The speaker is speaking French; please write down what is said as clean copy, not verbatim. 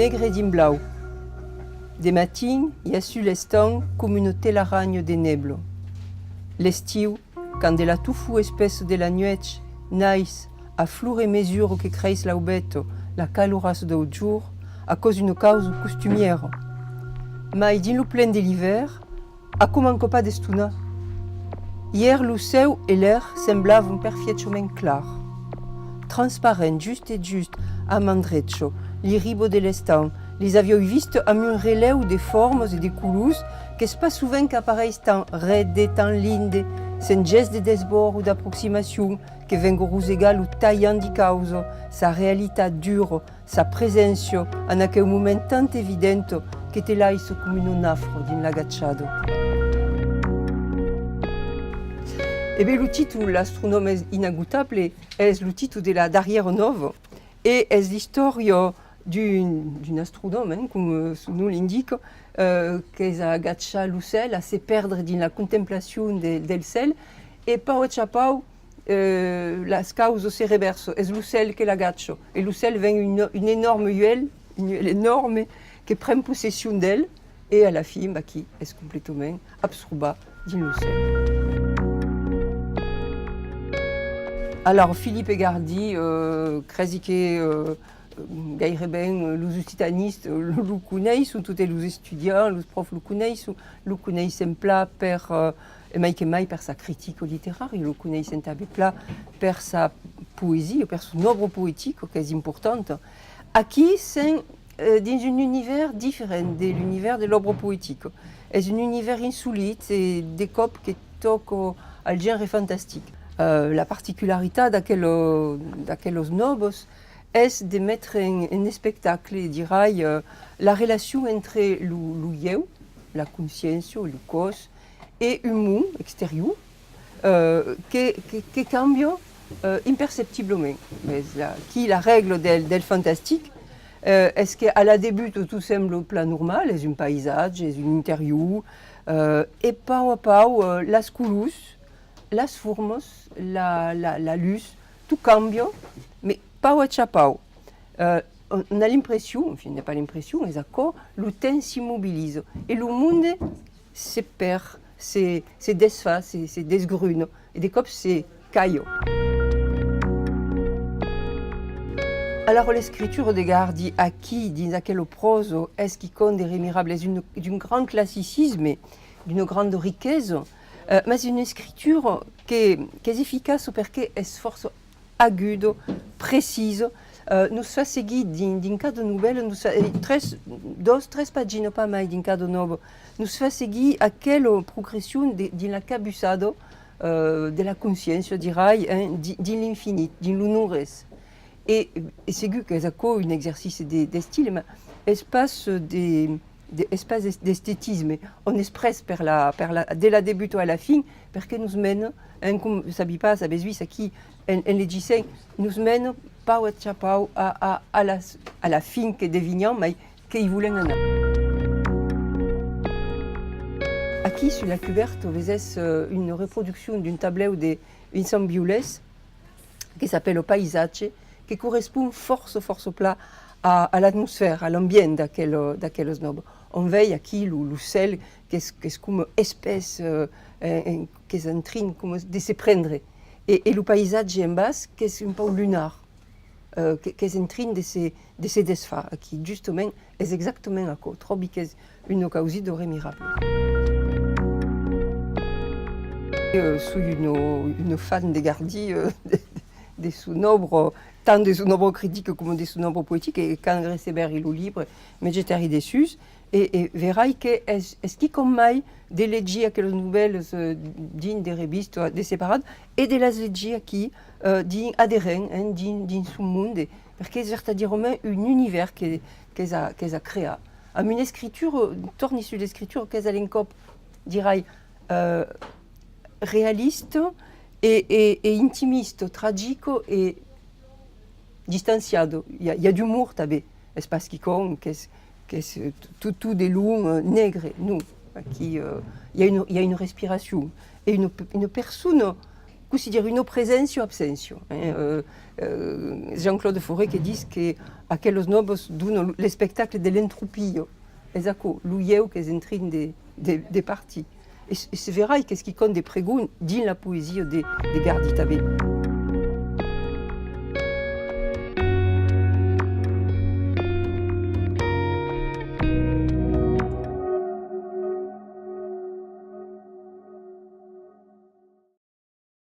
negre din blau. De matin, hi ha su l'estan com une telaragne de neblo. L'estiu, quand de la tufu espesse de la nuet naix a flur e mesure que creis l'aubeto la caloras do jour a cause d'une cause costumière. Mai din lo plen de l'hiver, a comanco pas d'estuna. Hier, lo seu e l'air semblaven perfectament clar. Transparent, just et juste, a mandreccio, li ribo de l'estan, les avions vist amb un releu de formes et de couleurs qu'es pas souvent qu'apareis tant raides, tant lindes, sen gest de desbord ou d'approximation, que vengo rosegal ou taillant di causo, sa réalité dure, sa présence en aquel moment tant évidente que te lais comme un nafro din l'agachado. E beh, le titre L'astronome est inagotable est le titre de la dernière nouvelle et est l'histoire d'un astronome, comme son nom l'indique, qui a agachado le ciel, à se perdre dans la contemplation du ciel, et par chapau, las causes se reversent, est le ciel qui l'agacho, et le ciel vient une énorme huile énorme, qui prend possession d'elle, et à la fin, qui est complètement absorbée dans le ciel. Alors, Philippe Gardi, crezi que gaire ben los ocitanistes lo coneis, tous les étudiants, les profs lo coneis en pla per, mai que mai per sa critique littéraire, lo coneis en també pla per sa poésie, per son œuvre poétique, qui est importante. Aquí, c'est dans un univers différent de l'univers de l'œuvre poétique. C'est un univers insolite et des copes qui toquent al genre fantastique. La particularité d'aquellos nobos est de mettre en spectacle, dirais, la relation entre l'uieu, la conscience, le cos, et un monde extérieur qui cambie imperceptiblement. Mais la règle del fantastique est qu'à la début tout semble plan normal, c'est un paysage, c'est un intérieur, et pau a pau, las couleurs, las formes, la luz, tout cambie, mais pau a chapau. On a l'impression, enfin, on n'a pas l'impression, mais d'accord, le temps s'immobilise et le monde se perd, se desfait, se desgrune, et des cops se caille. Alors l'écriture de Gardi, à qui, dans laquelle prose, est-ce qui compte des rémirables, est d'un grand classicisme, d'une grande richesse, mais c'est une écriture qui est efficace parce qu'elle est force agude, précise. Nous fa seguir d'un cas de nouvelle, tres pagines pas mal d'un cas de nouveau. Nous fa seguir à quelle progression de la cabussade de la conscience, je dirais, de l'infini, de l'unores. Et c'est que c'est un exercice de style, mais espace d'esthétisme. On expresse dès la début à la fin, parce que nous mène, comme ça ne pas, ça besoin, ça qui, en les nous mène pas à la fin que devinant, mais qu'ils voulaient en avoir. Ici, sur la couverte, vous avez une reproduction d'une tableau de Vincent Biolès qui s'appelle Paysage, qui correspond force plat à l'atmosphère, à l'ambiance d'aquel snob. On veille aquí le ciel qui est comme espèce, qui est en train de se prendre. Et le paysage en bas, qui est un peu lunar, qui est en train de se desfaire, qui justement est exactement à côté. Trobi qui est une occasion de remirable. Je suis une fan de Gardi, de son œuvre, tant de son œuvre critique comme de son œuvre poétique, et quand receber le livre, mais j'étais déçue. Et verrai que est-ce qui comme mai de légir aquelles nouvelles dignes des revistes de séparades et de las légir qui dignes adhérents dans ce monde, parce que c'est-à-dire un univers qu'elles a créé. À une écriture, tourne sur l'écriture qu'elles a l'incop, dirais, réaliste et intimiste, tragique et distanciado. Il y a d'humour, tabé, espace qui compte, c'est tout des loups nègres, nous, qui il y a une respiration et une personne considerino presenzio absenzio. Jean-Claude Fauré che dice che aquellos nobos duno le spectacle dell'entropio. Esatto, lui eu che è entrin de parti. Et c'est vrai qu'est-ce qui compte des prégots dans la poésie des Garditabe.